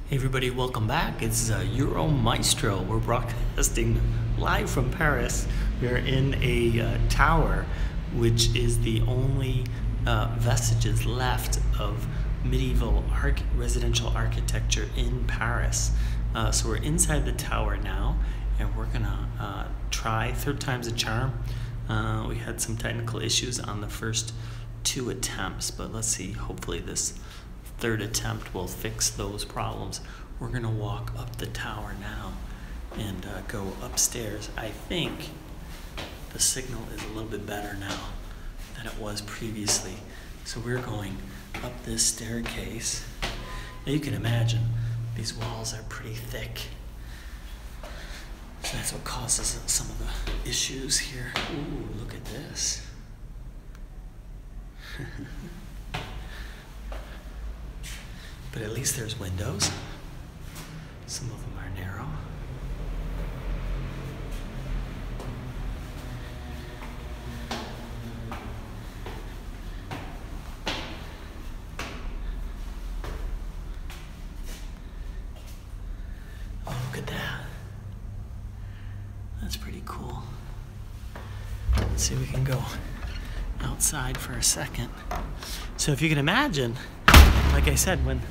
Hey everybody, welcome back. It's Euro Maestro. We're broadcasting live from Paris. We're in a tower, which is the only vestiges left of medieval residential architecture in Paris. So we're inside the tower now, and we're gonna try, third time's a charm. We had some technical issues on the first two attempts, but let's see, hopefully this third attempt will fix those problems. We're gonna walk up the tower now and go upstairs. I think the signal is a little bit better now than it was previously. So we're going up this staircase. Now you can imagine these walls are pretty thick. So that's what causes some of the issues here. Ooh, look at this. But at least there's windows. Some of them are narrow. Oh, look at that. That's pretty cool. Let's see if we can go outside for a second. So if you can imagine, like I said, when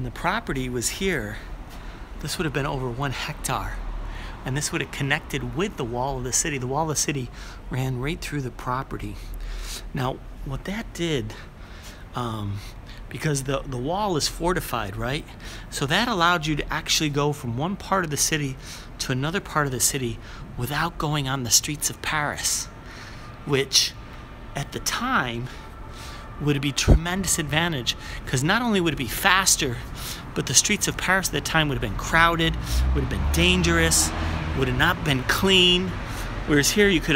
the property was here, this would have been over 1 hectare, and this would have connected with the wall of the city. The wall of the city ran right through the property. Now, what that did, because the wall is fortified, right? So that allowed you to actually go from one part of the city to another part of the city without going on the streets of Paris, which at the time would be a tremendous advantage, because not only would it be faster, but the streets of Paris at the time would have been crowded, would have been dangerous, would have not been clean. Whereas here you could,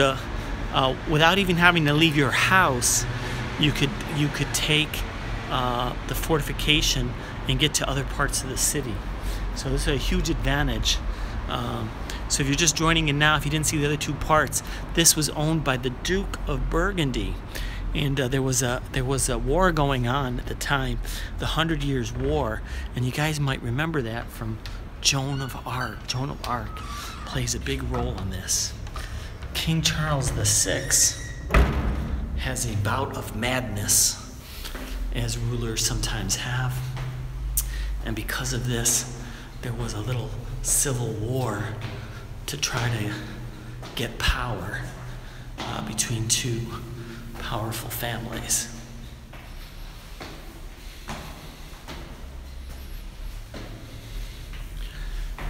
without even having to leave your house, you could take the fortification and get to other parts of the city. So this is a huge advantage. So if you're just joining in now, if you didn't see the other two parts, this was owned by the Duke of Burgundy. And there was a war going on at the time, the 100 Years' War, and you guys might remember that from Joan of Arc. Joan of Arc plays a big role in this. King Charles VI has a bout of madness, as rulers sometimes have, and because of this, there was a little civil war to try to get power between two powerful families.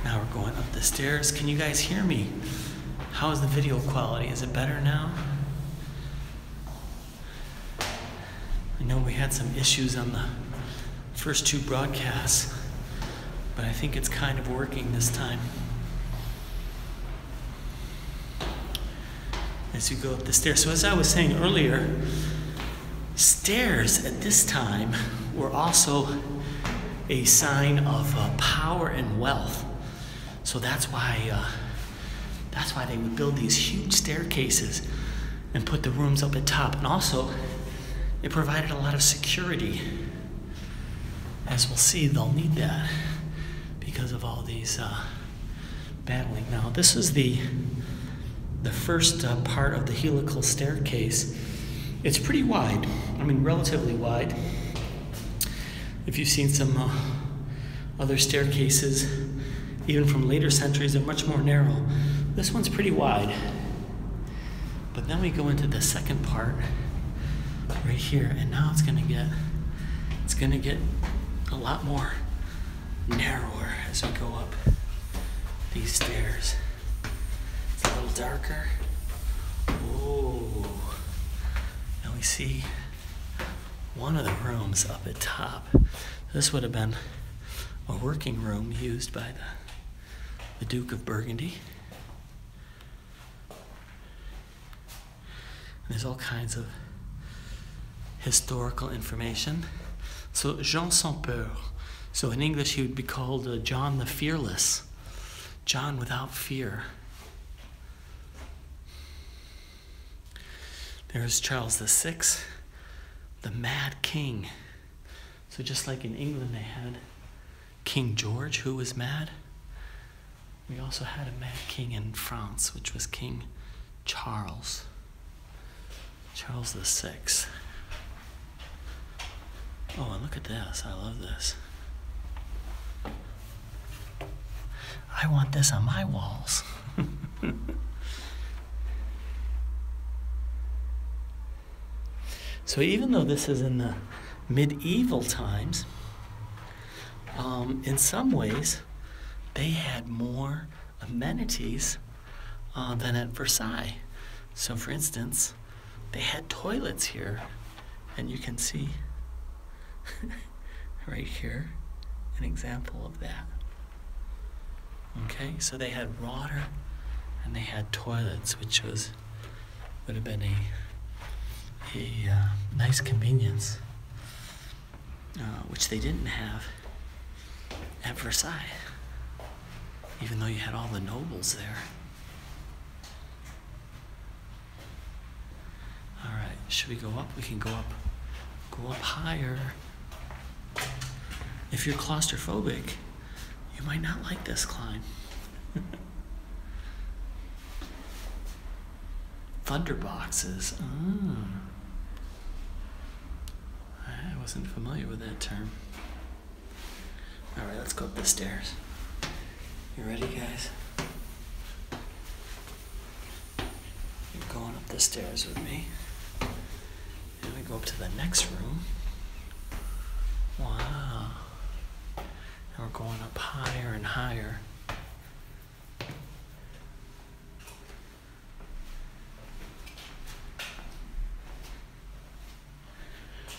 Now we're going up the stairs. Can you guys hear me? How is the video quality? Is it better now? I know we had some issues on the first two broadcasts, but I think it's kind of working this time. As you go up the stairs. So as I was saying earlier, stairs at this time were also a sign of power and wealth. So that's why they would build these huge staircases and put the rooms up at top. And also, it provided a lot of security. As we'll see, they'll need that because of all these battling. Now, this is the first part of the helical staircase. It's pretty wide, I mean relatively wide. If you've seen some other staircases, even from later centuries, they're much more narrow. This one's pretty wide. But then we go into the second part right here, and now it's gonna get a lot more narrower as we go up these stairs. A little darker. Oh, and we see one of the rooms up at top. This would have been a working room used by the Duke of Burgundy. And there's all kinds of historical information. So Jean Sans Peur. So in English he would be called John the Fearless. John without fear. There's Charles VI, the Mad King. So just like in England they had King George, who was mad, we also had a mad king in France, which was King Charles. Charles the Sixth. Oh, and look at this. I love this. I want this on my walls. So even though this is in the medieval times, in some ways, they had more amenities than at Versailles. So for instance, they had toilets here, and you can see right here an example of that. Okay, so they had water and they had toilets, which would have been a nice convenience, which they didn't have at Versailles, even though you had all the nobles there. All right, should we go up? We can go up higher. If you're claustrophobic, you might not like this climb. Thunderboxes. I wasn't familiar with that term. All right, let's go up the stairs. You ready, guys? You're going up the stairs with me. And we go up to the next room. Wow. And we're going up higher and higher.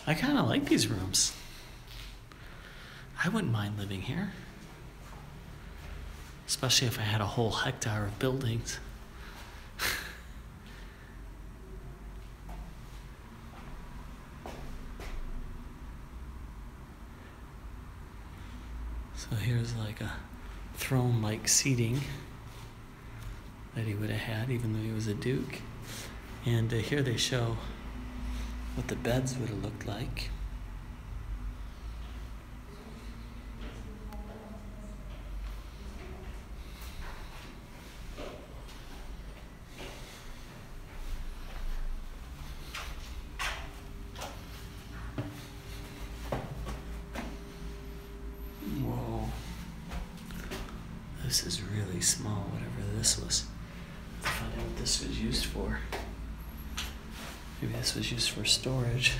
I kind of like these rooms. I wouldn't mind living here, especially if I had a whole hectare of buildings. So here's like a throne-like seating that he would have had, even though he was a duke. And here they show what the beds would have looked like. Whoa. This is really small, whatever this was. I find out what this was used for. Maybe this was used for storage.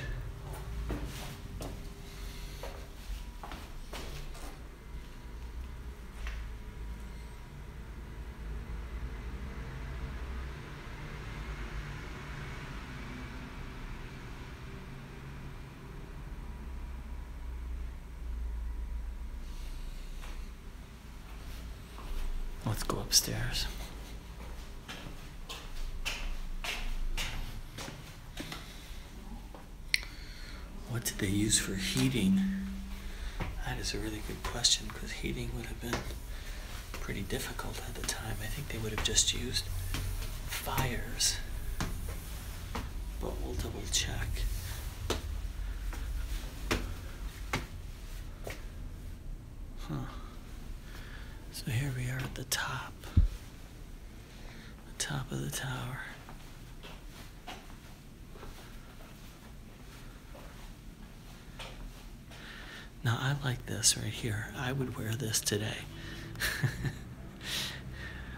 Let's go upstairs. What did they use for heating? That is a really good question, because heating would have been pretty difficult at the time. I think they would have just used fires, but we'll double check. Huh. So here we are at the top of the tower. Now I like this right here. I would wear this today.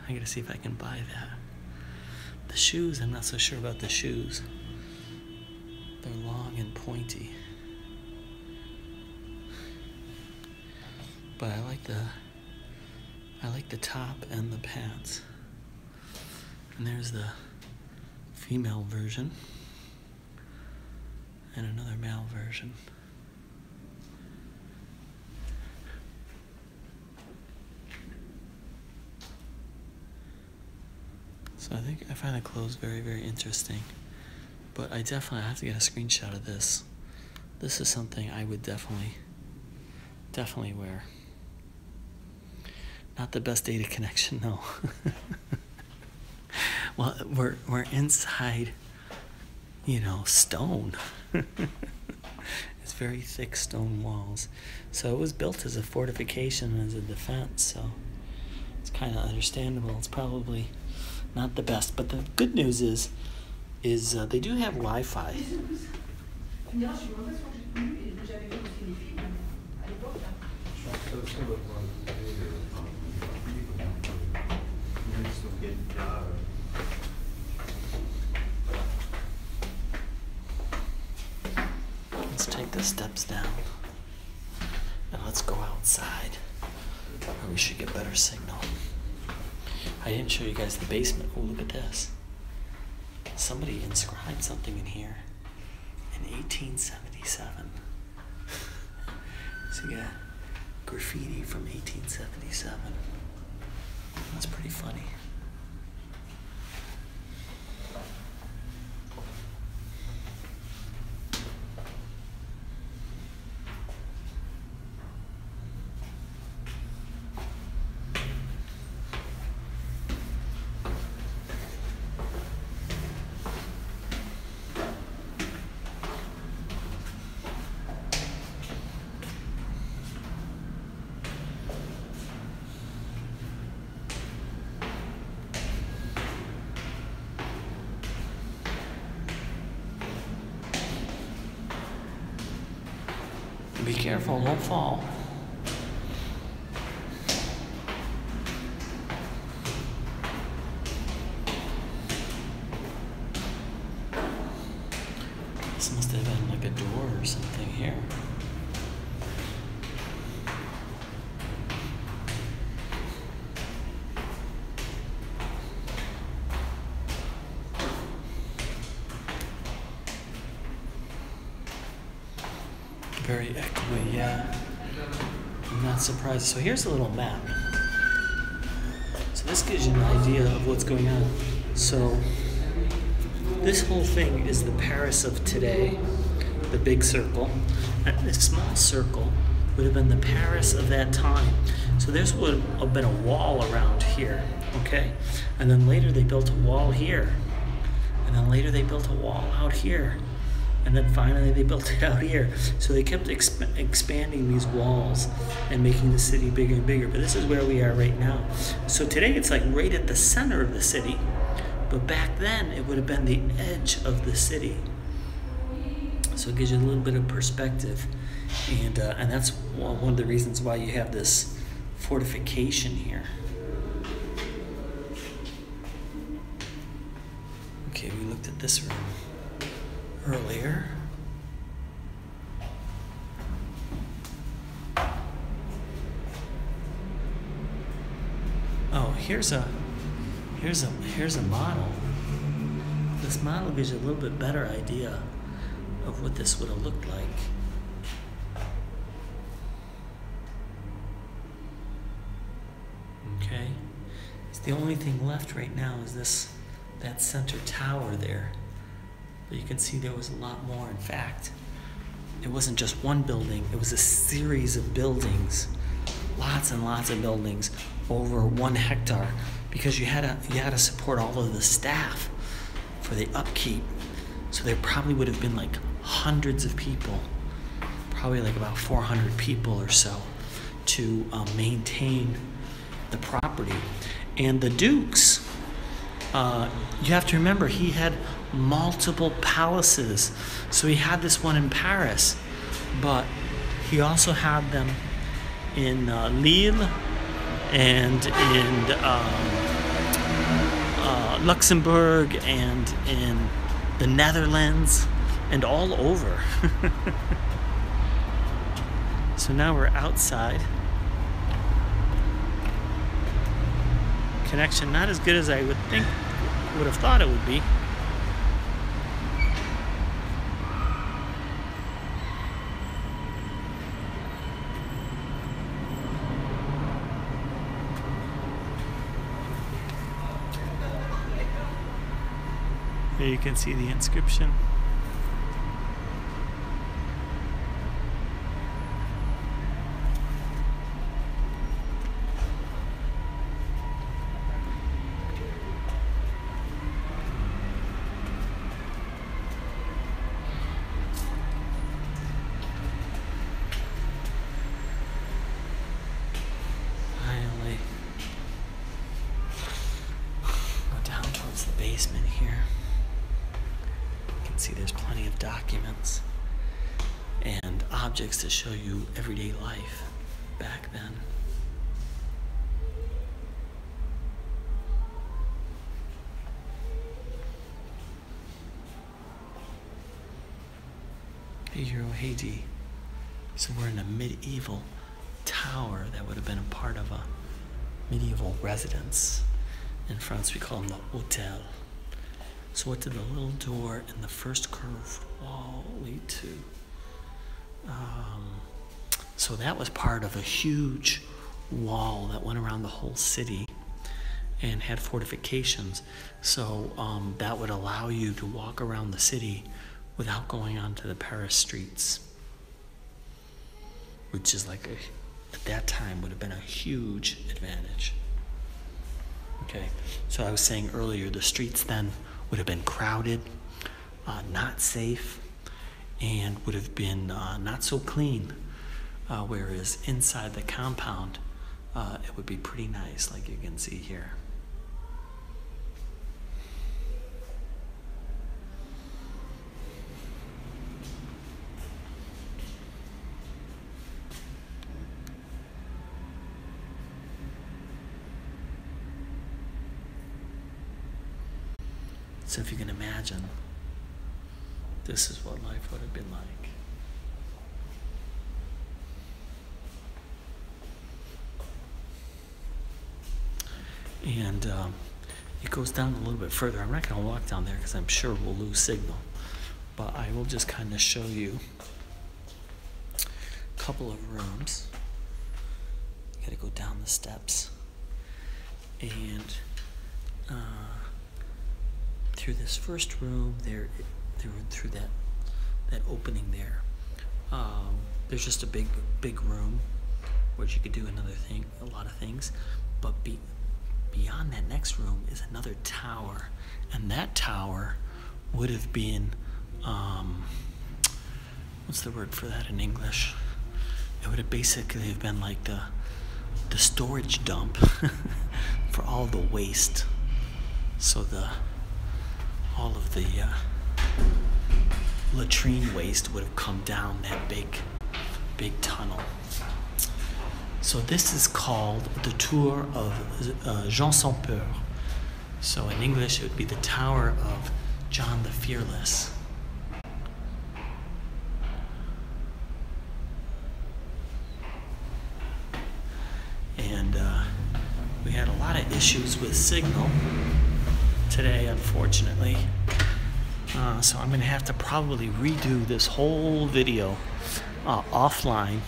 I gotta see if I can buy that. The shoes, I'm not so sure about the shoes. They're long and pointy. But I like the top and the pants. And there's the female version and another male version. So I find the clothes very, very interesting. But I have to get a screenshot of this. This is something I would definitely wear. Not the best data connection, no. Well, we're inside, stone. These very thick stone walls. So it was built as a fortification, as a defense, so it's kind of understandable. It's probably not the best, but the good news is they do have Wi-Fi. Let's take the steps down and let's go outside, or we should get better signal. I didn't show you guys the basement. Oh, look at this. Somebody inscribed something in here in 1877. So you got graffiti from 1877. That's pretty funny. Be careful, don't fall. This must have been like a door or something here. Very echoey, yeah. I'm not surprised. So here's a little map. So this gives you an idea of what's going on. So this whole thing is the Paris of today, the big circle. And this small circle would have been the Paris of that time. So there's would have been a wall around here, okay? And then later they built a wall here. And then later they built a wall out here. And then finally they built it out here. So they kept expanding these walls and making the city bigger and bigger. But this is where we are right now. So today it's like right at the center of the city. But back then it would have been the edge of the city. So it gives you a little bit of perspective. And that's one of the reasons why you have this fortification here. Okay, we looked at this room earlier. Oh, here's a model. This model gives you a little bit better idea of what this would have looked like. Okay, it's the only thing left right now is that center tower there. But you can see there was a lot more. In fact, it wasn't just one building, it was a series of buildings, lots and lots of buildings over 1 hectare, because you had to support all of the staff for the upkeep. So there probably would have been like hundreds of people, probably like about 400 people or so, to maintain the property. And the Dukes, you have to remember, he had multiple palaces. So he had this one in Paris, but he also had them in Lille and in Luxembourg and in the Netherlands and all over. So now we're outside. Connection not as good as I would have thought it would be. There you can see the inscription. see there's plenty of documents and objects to show you everyday life back then. Euro Haiti. So we're in a medieval tower that would have been a part of a medieval residence. In France, we call them the hôtel. So what did the little door in the first curved wall lead to? So that was part of a huge wall that went around the whole city and had fortifications. So that would allow you to walk around the city without going onto the Paris streets, which is like, at that time, would have been a huge advantage. Okay, so I was saying earlier, the streets then would have been crowded, not safe, and would have been not so clean, whereas inside the compound, it would be pretty nice, like you can see here. So if you can imagine, this is what life would have been like. And it goes down a little bit further. I'm not going to walk down there because I'm sure we'll lose signal. But I will just kind of show you a couple of rooms. You got to go down the steps. And through this first room, through that opening there, there's just a big room where you could do a lot of things. But beyond that next room is another tower, and that tower would have been, what's the word for that in English? It would have basically been like the storage dump for all the waste. So all of the latrine waste would have come down that big tunnel. So this is called the Tour of Jean Sans Peur. So in English, it would be the Tower of John the Fearless. And we had a lot of issues with signal today, unfortunately. So I'm going to have to probably redo this whole video offline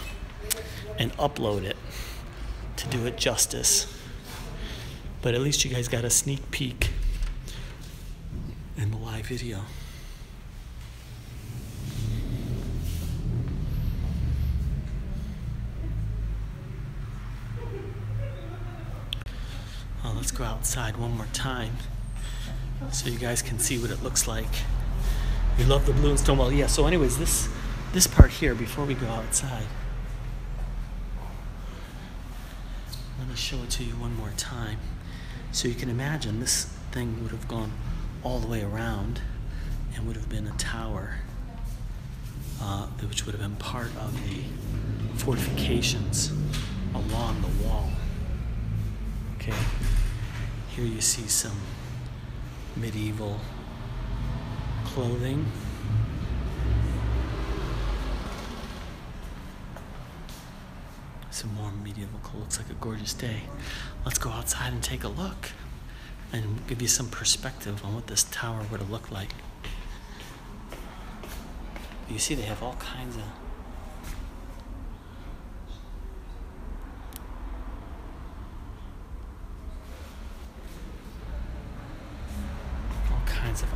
and upload it to do it justice. But at least you guys got a sneak peek in the live video. Let's go outside one more time so you guys can see what it looks like. You love the blue and stone wall. Yeah, so anyways, this part here, before we go outside, let me show it to you one more time. So you can imagine this thing would have gone all the way around and would have been a tower, which would have been part of the fortifications along the wall. Okay, here you see some medieval clothing. Some more medieval clothes. Looks like a gorgeous day. Let's go outside and take a look and give you some perspective on what this tower would have looked like. You see they have all kinds of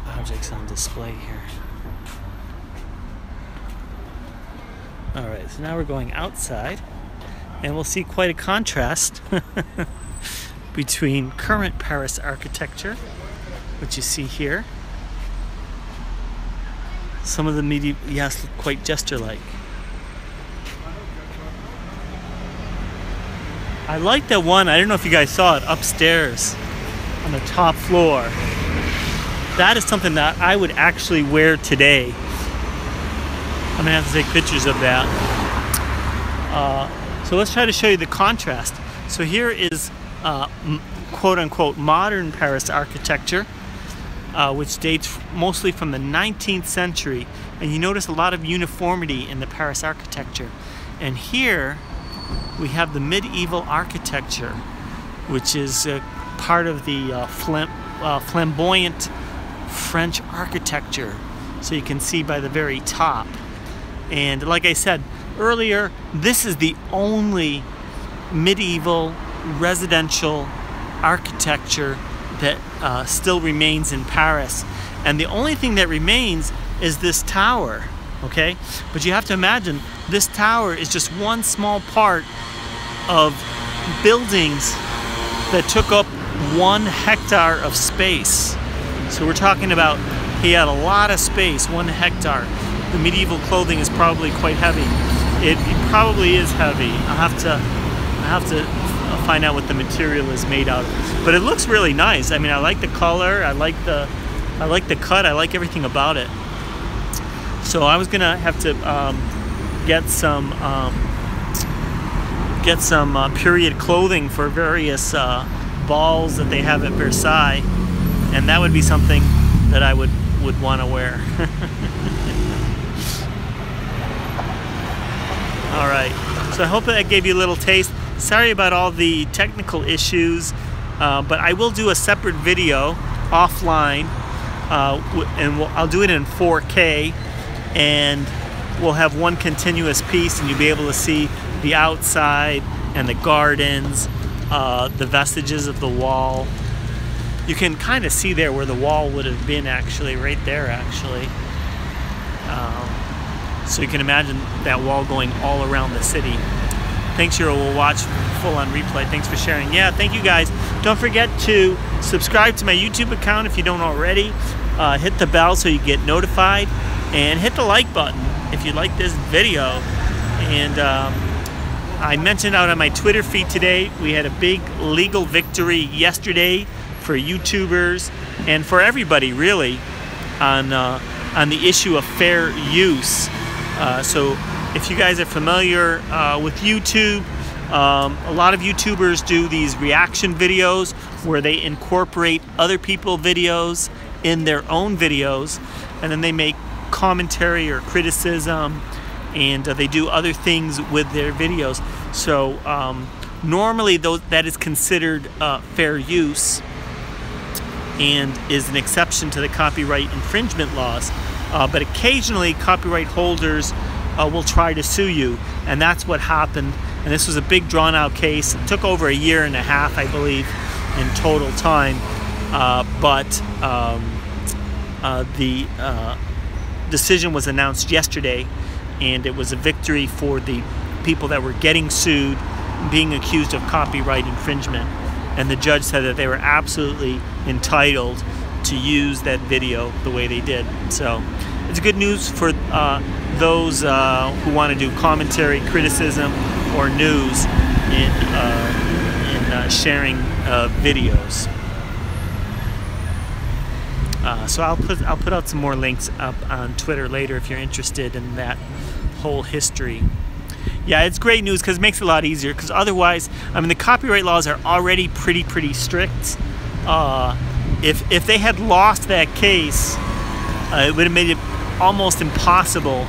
objects on display here. Alright, so now we're going outside and we'll see quite a contrast between current Paris architecture, which you see here. Some of the medieval, yes, look quite gesture-like. I like that one, I don't know if you guys saw it, upstairs on the top floor. that is something that I would actually wear today. I'm gonna have to take pictures of that. So let's try to show you the contrast. So here is quote-unquote modern Paris architecture, which dates mostly from the 19th century. And you notice a lot of uniformity in the Paris architecture. And here we have the medieval architecture, which is part of the flamboyant French architecture. So you can see by the very top. And like I said earlier, this is the only medieval residential architecture that still remains in Paris. And the only thing that remains is this tower, okay? But you have to imagine, this tower is just one small part of buildings that took up 1 hectare of space. So we're talking about, he had a lot of space, 1 hectare. The medieval clothing is probably quite heavy. It probably is heavy. I have to find out what the material is made out of. But it looks really nice. I mean, I like the color. I like the cut. I like everything about it. So I was gonna have to get some period clothing for various balls that they have at Versailles, and that would be something that I would want to wear. All right, so I hope that gave you a little taste. Sorry about all the technical issues, but I will do a separate video offline, and I'll do it in 4K, and we'll have one continuous piece, and you'll be able to see the outside and the gardens, the vestiges of the wall. You can kind of see there where the wall would have been, actually, right there, actually. So you can imagine that wall going all around the city. Thanks, Euro. We'll watch full on replay. Thanks for sharing. Yeah, thank you guys. Don't forget to subscribe to my YouTube account if you don't already. Hit the bell so you get notified, and hit the like button if you like this video. And I mentioned out on my Twitter feed today, we had a big legal victory yesterday for YouTubers and for everybody, really, on the issue of fair use. So if you guys are familiar with YouTube, a lot of YouTubers do these reaction videos where they incorporate other people's videos in their own videos, and then they make commentary or criticism, and they do other things with their videos. So normally that is considered fair use and is an exception to the copyright infringement laws. But occasionally copyright holders will try to sue you, and that's what happened. And this was a big drawn-out case. It took over 1.5 years, I believe, in total time. But the decision was announced yesterday, and it was a victory for the people that were getting sued, being accused of copyright infringement. And the judge said that they were absolutely entitled to use that video the way they did. So it's good news for those who want to do commentary, criticism, or news in sharing videos. So I'll put out some more links up on Twitter later if you're interested in that whole history. Yeah, it's great news because it makes it a lot easier, because otherwise, I mean, the copyright laws are already pretty strict. If they had lost that case, it would have made it almost impossible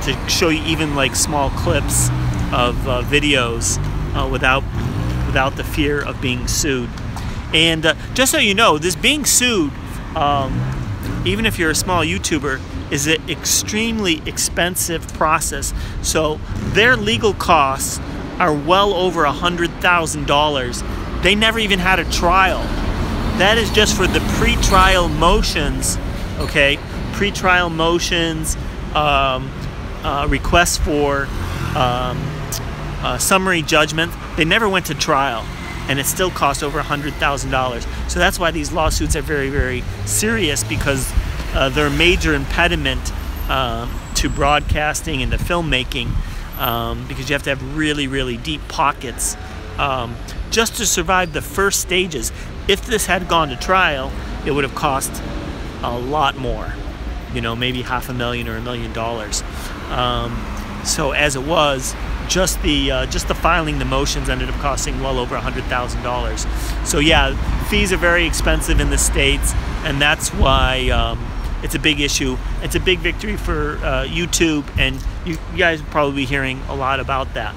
to show you even like small clips of videos without the fear of being sued. And just so you know, this being sued, even if you're a small YouTuber, is an extremely expensive process. So their legal costs are well over $100,000. They never even had a trial. That is just for the pre-trial motions, okay? Pre-trial motions, requests for summary judgment. They never went to trial, and it still cost over $100,000. So that's why these lawsuits are very serious, because they're a major impediment to broadcasting and to filmmaking, because you have to have really deep pockets just to survive the first stages. If this had gone to trial, it would have cost a lot more, you know, maybe $500,000 or $1 million. So as it was, just the filing the motions ended up costing well over $100,000. So yeah, fees are very expensive in the States, and that's why it's a big issue. It's a big victory for YouTube, and you guys will probably be hearing a lot about that.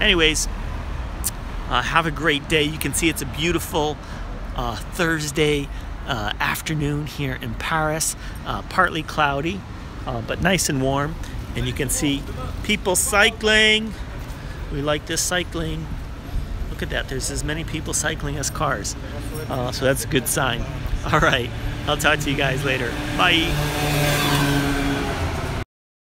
Anyways, have a great day. You can see it's a beautiful Thursday afternoon here in Paris, partly cloudy, but nice and warm. And you can see people cycling. We like this cycling. Look at that. There's as many people cycling as cars. So that's a good sign. All right. I'll talk to you guys later. Bye.